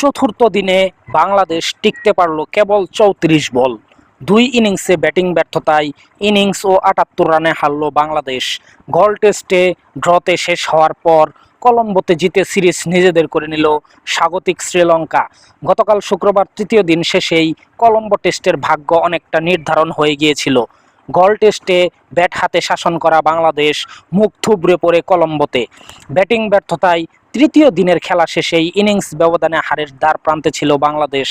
চতুর্থ দিনে বাংলাদেশ টিকতে পারল কেবল ৩৪ বল। দুই ইনিংসে ব্যাটিং ব্যর্থতায় ইনিংস ও ৭৮ রানে হারল বাংলাদেশ। গল টেস্টে ড্রতে শেষ হওয়ার পর কলম্বোতে জিতে সিরিজ নিজেদের করে নিল স্বাগতিক শ্রীলঙ্কা। গতকাল শুক্রবার তৃতীয় দিন শেষেই কলম্বো টেস্টের ভাগ্য অনেকটা নির্ধারণ হয়ে গিয়েছিল। গল টেস্টে ব্যাট হাতে শাসন করা বাংলাদেশ মুখ থুবড়ে পড়ে কলম্বোতে। ব্যাটিং ব্যর্থতায় তৃতীয় দিনের খেলা শেষেই ইনিংস ব্যবধানে হারের দ্বার প্রান্তে ছিল বাংলাদেশ।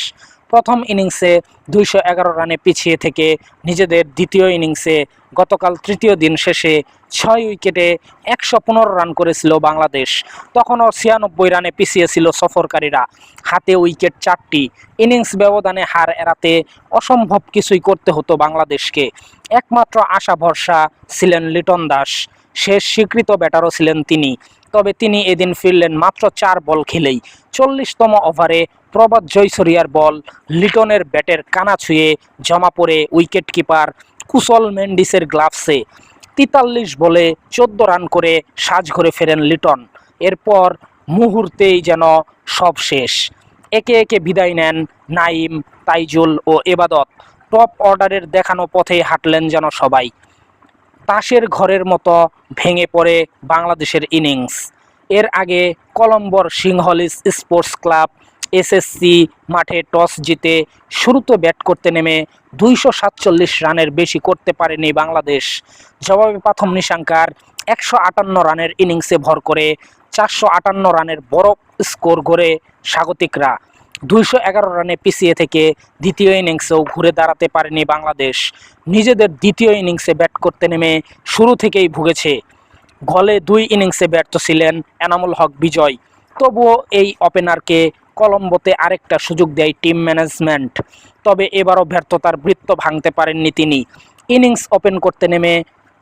প্রথম ইনিংসে ২১১ রানে পিছিয়ে থেকে নিজেদের দ্বিতীয় ইনিংসে গতকাল তৃতীয় দিন শেষে ৬ উইকেটে ১১৫ রান করেছিল বাংলাদেশ। তখনও ৯৬ রানে পিছিয়ে ছিল সফরকারীরা, হাতে উইকেট ৪টি। ইনিংস ব্যবধানে হার এড়াতে অসম্ভব কিছুই করতে হতো বাংলাদেশকে। একমাত্র আশা ভরসা ছিলেন লিটন দাস, শেষ স্বীকৃত ব্যাটারও ছিলেন তিনি। তবে তিনি এদিন ফিরলেন মাত্র ৪ বল খেলেই। ৪০তম ওভারে প্রভাত জয়সূরিয়ার বল লিটনের ব্যাটের কানা ছুঁয়ে জমা পড়ে উইকেট কিপার কুশল মেন্ডিসের গ্লাভসে। ৪৩ বলে ১৪ রান করে সাজঘরে ফেরেন লিটন। এরপর মুহূর্তেই যেন সব শেষ। একে একে বিদায় নেন নাইম, তাইজুল ও এবাদত। টপ অর্ডারের দেখানো পথেই হাঁটলেন যেন সবাই। তাসের ঘরের মতো ভেঙে পড়ে বাংলাদেশের ইনিংস। এর আগে কলম্বোর সিংহলিস স্পোর্টস ক্লাব এসএসসি মাঠে টস জিতে শুরুতে ব্যাট করতে নেমে ২৪৭ রানের বেশি করতে পারেনি বাংলাদেশ। জবাবে প্রথম নিশাঙ্কার ১৫৮ রানের ইনিংসে ভর করে ৪৫৮ রানের বড় স্কোর গড়ে স্বাগতিকরা। ২১১ রানে পিছিয়ে থেকে দ্বিতীয় ইনিংসেও ঘুরে দাঁড়াতে পারেনি বাংলাদেশ। নিজেদের দ্বিতীয় ইনিংসে ব্যাট করতে নেমে শুরু থেকেই ভুগেছে। গলে ২ ইনিংসে ব্যর্থ ছিলেন এনামুল হক বিজয়। তবুও এই ওপেনারকে কলম্বোতে আরেকটা সুযোগ দেয় টিম ম্যানেজমেন্ট। তবে এবারও ব্যর্থতার বৃত্ত ভাঙতে পারেননি তিনি। ইনিংস ওপেন করতে নেমে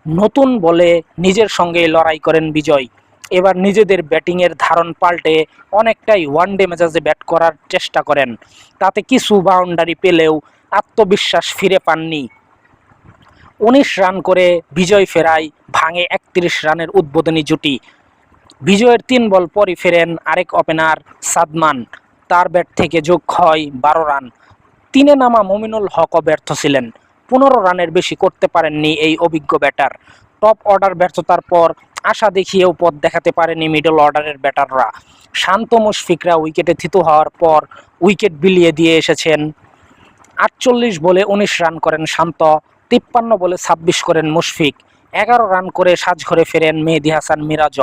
নতুন বলে নিজের সঙ্গেই লড়াই করেন বিজয়। এবার নিজেদের ব্যাটিংয়ের ধারণ পাল্টে অনেকটাই ওয়ানডে মেজাজে ব্যাট করার চেষ্টা করেন। তাতে কিছু বাউন্ডারি পেলেও আত্মবিশ্বাস ফিরে পাননি। ১৯ রান করে বিজয় ফেরায় ভাঙে ৩১ রানের উদ্বোধনী জুটি। বিজয়ের ৩ বল পরই ফেরেন আরেক ওপেনার সাদমান। তার ব্যাট থেকে যোগ হয় ১২ রান। ৩-এ নামা মুমিনুল হকও ব্যর্থ ছিলেন। ১৫ রানের বেশি করতে পারেননি এই অভিজ্ঞ ব্যাটার। টপ অর্ডার ব্যর্থতার পর আশা দেখিয়েও পথ দেখাতে পারেনি মিডল অর্ডারের ব্যাটাররা। শান্ত মুশফিকরা উইকেটে থিতু হওয়ার পর উইকেট বিলিয়ে দিয়ে এসেছেন। ৪৮ বলে ১৯ রান করেন শান্ত, ৫৩ বলে ২৬ করেন মুশফিক, ১১ রান করে সাজঘরে ফেরেন মেহেদী হাসান মিরাজ।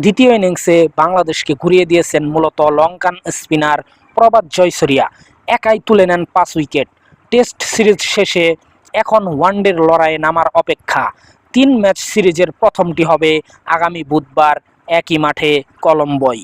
দ্বিতীয় ইনিংসে বাংলাদেশকে ঘুরিয়ে দিয়েছেন মূলত লঙ্কান স্পিনার প্রভাত জয়সূরিয়া। একাই তুলে নেন ৫ উইকেট। টেস্ট সিরিজ শেষে এখন ওয়ানডের লড়াইয়ে নামার অপেক্ষা। ৩ ম্যাচ সিরিজের প্রথমটি হবে আগামী বুধবার একই মাঠে কলম্বোয়।